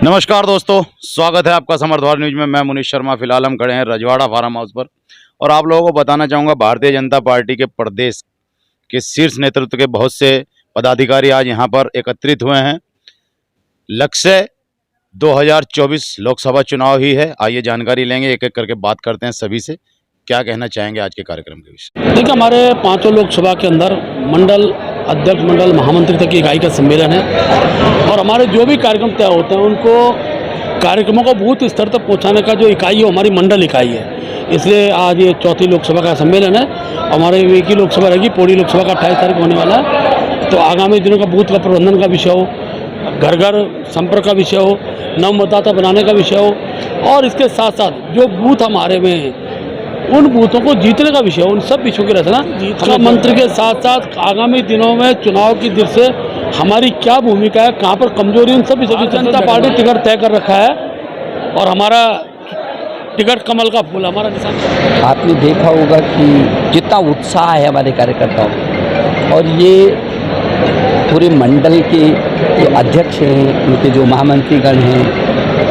नमस्कार दोस्तों, स्वागत है आपका समर्थवार न्यूज में। मैं मुनीश शर्मा। फिलहाल हम खड़े हैं रजवाड़ा फार्म हाउस पर और आप लोगों को बताना चाहूँगा भारतीय जनता पार्टी के प्रदेश के शीर्ष नेतृत्व के बहुत से पदाधिकारी आज यहां पर एकत्रित हुए हैं। लक्ष्य 2024 लोकसभा चुनाव ही है। आइए जानकारी लेंगे, एक एक करके बात करते हैं सभी से। क्या कहना चाहेंगे आज के कार्यक्रम के विषय? देखिए, हमारे पांचों लोकसभा के अंदर मंडल अध्यक्ष, मंडल महामंत्री तक की इकाई का सम्मेलन है और हमारे जो भी कार्यक्रम तय होते हैं उनको कार्यक्रमों को बूथ स्तर तक पहुंचाने का जो इकाई है हमारी मंडल इकाई है। इसलिए आज ये चौथी लोकसभा का सम्मेलन है। हमारे एक ही लोकसभा रहेगी, पौड़ी लोकसभा का 28 तारीख होने वाला है। तो आगामी दिनों का बूथ का प्रबंधन का विषय हो, घर घर संपर्क का विषय हो, नव मतदाता बनाने का विषय हो और इसके साथ साथ जो बूथ हमारे में हैं उन बूथों को जीतने का विषय, उन सब विषयों की रचना का मंत्र के साथ साथ आगामी दिनों में चुनाव की दृष्टि से हमारी क्या भूमिका है, कहाँ पर कमजोरी, उन सब विषयों की जनता पार्टी टिकट तय कर रखा है और हमारा टिकट कमल का फूल हमारा निशान। आपने देखा होगा कि कितना उत्साह है हमारे कार्यकर्ताओं में और ये पूरे मंडल के जो अध्यक्ष हैं, उनके जो महामंत्रीगण हैं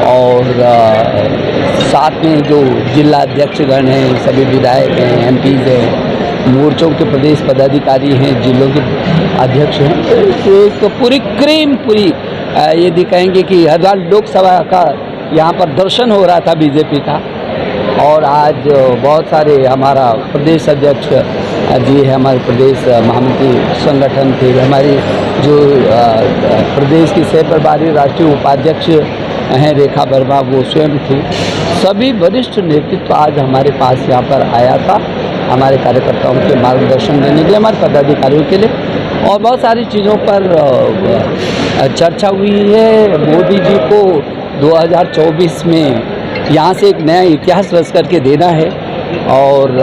और साथ में जो जिला अध्यक्षगण हैं, सभी विधायक हैं, एमपीज हैं, मोर्चों के प्रदेश पदाधिकारी हैं, जिलों के अध्यक्ष हैं। तो एक पूरी क्रीम पूरी ये दिखाएंगे कि हरिद्वार लोकसभा का यहाँ पर दर्शन हो रहा था बीजेपी का। और आज बहुत सारे हमारा प्रदेश अध्यक्ष जी है, हमारे प्रदेश महामंत्री संगठन थे, हमारी जो प्रदेश की सह प्रभारी राष्ट्रीय उपाध्यक्ष हैं रेखा वर्मा, वो स्वयं थी। सभी वरिष्ठ नेतृत्व आज हमारे पास यहाँ पर आया था हमारे कार्यकर्ताओं के मार्गदर्शन देने के लिए, हमारे पदाधिकारियों के लिए। और बहुत सारी चीज़ों पर चर्चा हुई है। मोदी जी को 2024 में यहाँ से एक नया इतिहास रच करके देना है और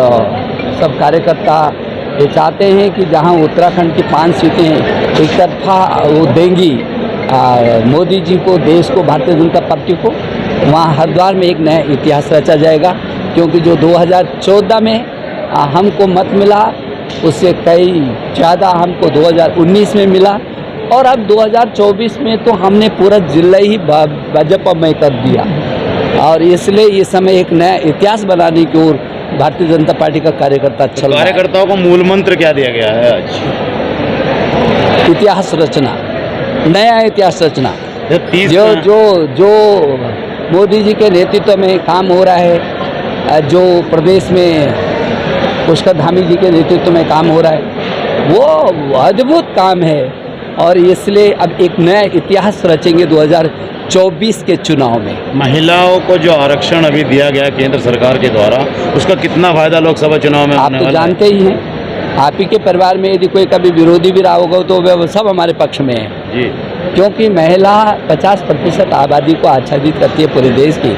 सब कार्यकर्ता ये चाहते हैं कि जहाँ उत्तराखंड की 5 सीटें एक तरफा वो देंगी मोदी जी को, देश को, भारतीय जनता पार्टी को, वहाँ हरिद्वार में एक नया इतिहास रचा जाएगा। क्योंकि जो 2014 में हमको मत मिला उससे कई ज़्यादा हमको 2019 में मिला और अब 2024 में तो हमने पूरा जिला ही भाजपामय कर दिया और इसलिए इस समय एक नया इतिहास बनाने की ओर भारतीय जनता पार्टी का कार्यकर्ता चल रहा है। कार्यकर्ताओं को मूल मंत्र क्या दिया गया है आज? इतिहास रचना, नया इतिहास रचना। जो मोदी जी के नेतृत्व में काम हो रहा है, जो प्रदेश में पुष्कर धामी जी के नेतृत्व में काम हो रहा है, वो अद्भुत काम है और इसलिए अब एक नया इतिहास रचेंगे 2024 के चुनाव में। महिलाओं को जो आरक्षण अभी दिया गया केंद्र सरकार के द्वारा, उसका कितना फायदा लोकसभा चुनाव में आप तो जानते ही हैं। आप ही के परिवार में यदि कोई कभी विरोधी भी रहा होगा तो वह सब हमारे पक्ष में है जी। क्योंकि महिला 50% आबादी को आच्छादित करती है पूरे देश की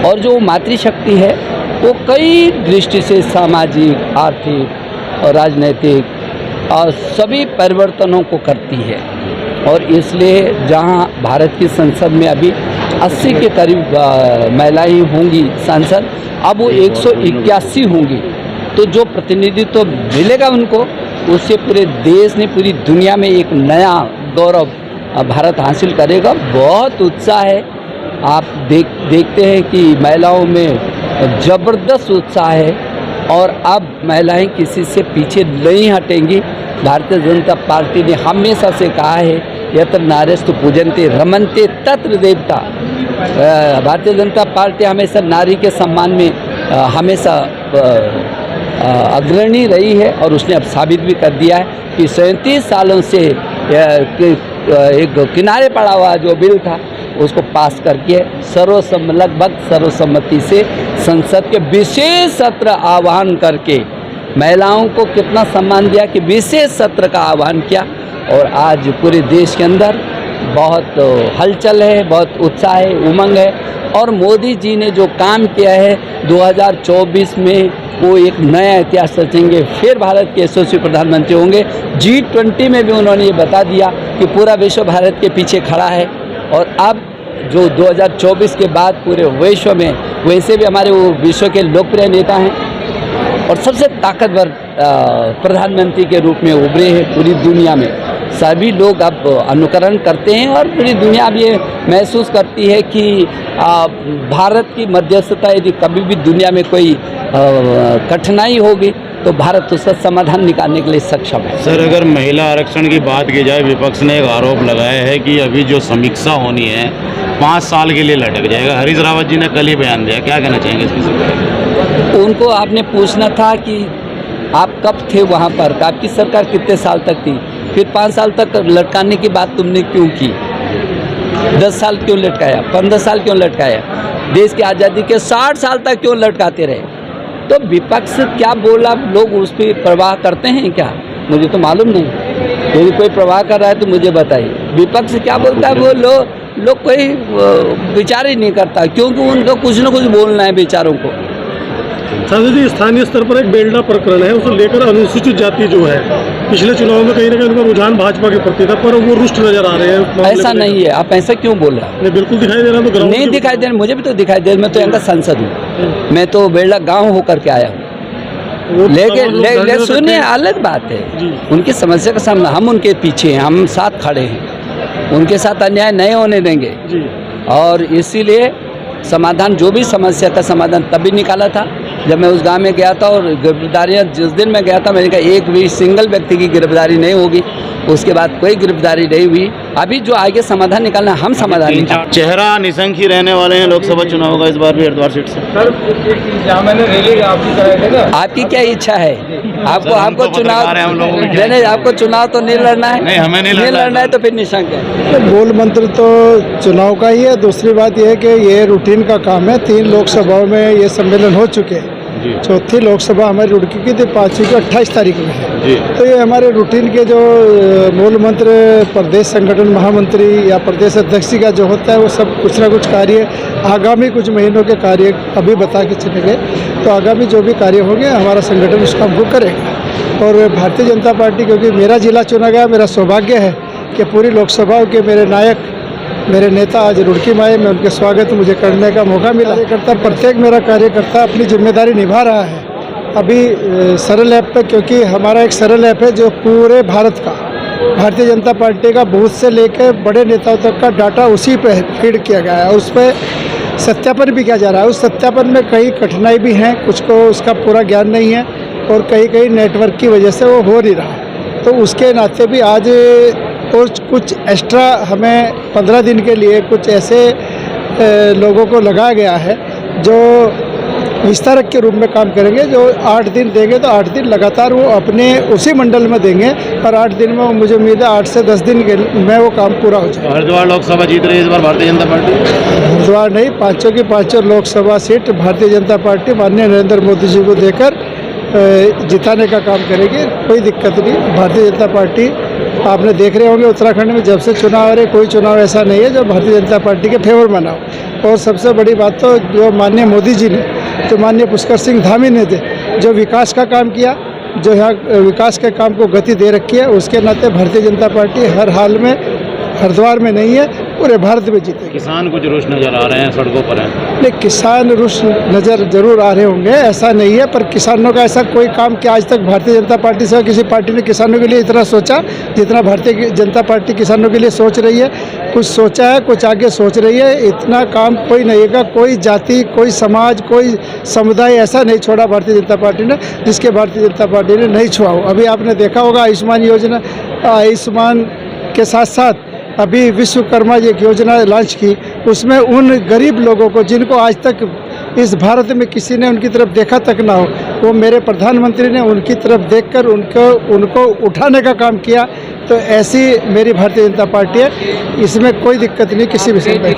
और जो मातृशक्ति है वो कई दृष्टि से सामाजिक, आर्थिक और राजनीतिक और सभी परिवर्तनों को करती है। और इसलिए जहां भारत की संसद में अभी 80 के करीब महिलाएं होंगी सांसद, अब वो 181 होंगी, तो जो प्रतिनिधित्व मिलेगा उनको, उससे पूरे देश ने, पूरी दुनिया में एक नया गौरव भारत हासिल करेगा। बहुत उत्साह है। आप देखते हैं कि महिलाओं में ज़बरदस्त उत्साह है और अब महिलाएं किसी से पीछे नहीं हटेंगी। भारतीय जनता पार्टी ने हमेशा से कहा है, यत्र नार्यस्तु पूजन्ते रमन्ते तत्र देवता। भारतीय जनता पार्टी हमेशा नारी के सम्मान में हमेशा अग्रणी रही है और उसने अब साबित भी कर दिया है कि 37 सालों से एक किनारे पड़ा हुआ जो बिल था उसको पास करके लगभग सर्वसम्मति से संसद के विशेष सत्र आह्वान करके महिलाओं को कितना सम्मान दिया कि विशेष सत्र का आह्वान किया और आज पूरे देश के अंदर बहुत हलचल है, बहुत उत्साह है, उमंग है। और मोदी जी ने जो काम किया है 2024 में वो एक नया इतिहास रचेंगे, फिर भारत के यशस्वी प्रधानमंत्री होंगे। G20 में भी उन्होंने ये बता दिया कि पूरा विश्व भारत के पीछे खड़ा है और अब जो 2024 के बाद पूरे विश्व में, वैसे भी हमारे वो विश्व के लोकप्रिय नेता हैं और सबसे ताकतवर प्रधानमंत्री के रूप में उभरे हैं पूरी दुनिया में। सभी लोग अब अनुकरण करते हैं और पूरी दुनिया अब ये महसूस करती है कि भारत की मध्यस्थता यदि कभी भी दुनिया में कोई कठिनाई होगी तो भारत उसका समाधान निकालने के लिए सक्षम है। सर, अगर महिला आरक्षण की बात की जाए, विपक्ष ने एक आरोप लगाया है कि अभी जो समीक्षा होनी है 5 साल के लिए लटक जाएगा। हरीश रावत जी ने कल ही बयान दिया, क्या कहना चाहेंगे इसकी सरकार? उनको आपने पूछना था कि आप कब थे वहाँ पर, आपकी सरकार कितने साल तक थी, फिर 5 साल तक लटकाने की बात तुमने क्यों की? 10 साल क्यों लटकाया, 15 साल क्यों लटकाया? देश की आज़ादी के 60 साल तक क्यों लटकाते रहे? तो विपक्ष क्या बोला, लोग उस पर प्रवाह करते हैं क्या? मुझे तो मालूम नहीं। यदि कोई प्रवाह कर रहा है तो मुझे बताइए। विपक्ष क्या बोलता है वो लोग कोई विचार ही नहीं करता, क्योंकि उनको कुछ न कुछ बोलना है बेचारों को। सांसद जी, स्थानीय स्तर पर एक बेलडा प्रकरण है, उसे लेकर अनुसूचित जाति जो है पिछले चुनाव में कहीं ना कहीं उनका रुझान भाजपा के प्रति था, पर वो रुष्ट नजर आ रहे हैं। ऐसा नहीं है, आप ऐसा क्यों बोल रहे हैं? बिल्कुल दिखाई दे रहा है, तो नहीं दिखाई दे रहा, मुझे भी तो दिखाई दे रहा। मैं तो यहाँ का सांसद हूँ, मैं तो बेलडा गाँव होकर के आया हूँ। लेकिन सुनिए, अलग बात है, उनकी समस्या का सामना, हम उनके पीछे हैं, हम साथ खड़े हैं, उनके साथ अन्याय नहीं होने देंगे। और इसीलिए समाधान, जो भी समस्या का समाधान तभी निकाला था जब मैं उस गांव में गया था। और गिरफ्तारियाँ जिस दिन मैं गया था, मैंने कहा एक भी सिंगल व्यक्ति की गिरफ्तारी नहीं होगी। उसके बाद कोई गिरफ्तारी नहीं हुई। अभी जो आगे समाधान निकालना, हम समाधान निकाल। चेहरा निशंक ही रहने वाले हैं लोकसभा चुनाव का इस बार भी हरिद्वार सीट से। आपकी क्या इच्छा है? आपको चुनाव, नहीं, आपको चुनाव तो नहीं लड़ना है। नहीं, हमें नहीं लड़ना है तो फिर निशंक है। मूल मंत्र तो चुनाव का ही है। दूसरी बात यह है कि ये रूटीन का काम है। 3 लोकसभाओं में ये सम्मेलन हो चुके हैं। चौथी लोकसभा हमारी रुड़की की थी, 5वीं की 28 तारीख में है। तो ये हमारे रूटीन के जो मूल मंत्र प्रदेश संगठन महामंत्री या प्रदेश अध्यक्ष का जो होता है, वो सब कुछ ना कुछ कार्य आगामी कुछ महीनों के कार्य अभी बता के चले गए। तो आगामी जो भी कार्य होंगे हमारा संगठन उस काम को करेगा। और भारतीय जनता पार्टी, क्योंकि मेरा जिला चुना गया, मेरा सौभाग्य है कि पूरी लोकसभाओं के मेरे नायक, मेरे नेता आज रुड़की में आए। मैं उनके स्वागत मुझे करने का मौका मिला। कार्यकर्ता, प्रत्येक मेरा कार्यकर्ता अपनी जिम्मेदारी निभा रहा है। अभी सरल ऐप पे, क्योंकि हमारा एक सरल ऐप है जो पूरे भारत का, भारतीय जनता पार्टी का बूथ से लेकर बड़े नेताओं तक का डाटा उसी पे फीड किया गया है। उस पर सत्यापन भी किया जा रहा है। उस सत्यापन में कई कठिनाई भी हैं, कुछ को उसका पूरा ज्ञान नहीं है और कहीं नेटवर्क की वजह से वो हो नहीं रहा। तो उसके नाते भी आज और कुछ एक्स्ट्रा हमें 15 दिन के लिए कुछ ऐसे लोगों को लगाया गया है जो विस्तारक के रूप में काम करेंगे, जो 8 दिन देंगे। तो 8 दिन लगातार वो अपने उसी मंडल में देंगे और 8 दिन में मुझे उम्मीद है 8 से 10 दिन में वो काम पूरा हो जाएगा। हरिद्वार लोकसभा जीत रही है इस बार भारतीय जनता पार्टी। हरिद्वार नहीं, 5 की 5 लोकसभा सीट भारतीय जनता पार्टी माननीय नरेंद्र मोदी जी को देकर जिताने का काम करेगी। कोई दिक्कत नहीं। भारतीय जनता पार्टी, आपने देख रहे होंगे उत्तराखंड में जब से चुनाव आ रहे, कोई चुनाव ऐसा नहीं है जो भारतीय जनता पार्टी के फेवर में ना हो। और सबसे बड़ी बात तो जो माननीय मोदी जी ने, जो माननीय पुष्कर सिंह धामी ने जो विकास का काम किया, जो यहाँ विकास के काम को गति दे रखी है, उसके नाते भारतीय जनता पार्टी हर हाल में हरिद्वार में नहीं है, पूरे भारत में जीतेगी। किसान कुछ रुष्ट नजर आ रहे हैं, सड़कों पर हैं। नहीं, किसान रुष्ट नज़र जरूर आ रहे होंगे, ऐसा नहीं है। पर किसानों का ऐसा कोई काम कि आज तक भारतीय जनता पार्टी से किसी पार्टी ने किसानों के लिए इतना सोचा जितना भारतीय जनता पार्टी किसानों के लिए सोच रही है। कुछ सोचा है, कुछ आगे सोच रही है। इतना काम कोई नहीं है। कोई जाति, कोई समाज, कोई समुदाय ऐसा नहीं छोड़ा भारतीय जनता पार्टी ने जिसके भारतीय जनता पार्टी ने नहीं छुआ हो। अभी आपने देखा होगा आयुष्मान योजना, आयुष्मान के साथ साथ अभी विश्वकर्मा एक योजना लॉन्च की, उसमें उन गरीब लोगों को जिनको आज तक इस भारत में किसी ने उनकी तरफ देखा तक ना हो, वो मेरे प्रधानमंत्री ने उनकी तरफ देखकर उनको उठाने का काम किया। तो ऐसी मेरी भारतीय जनता पार्टी है, इसमें कोई दिक्कत नहीं किसी भी समय।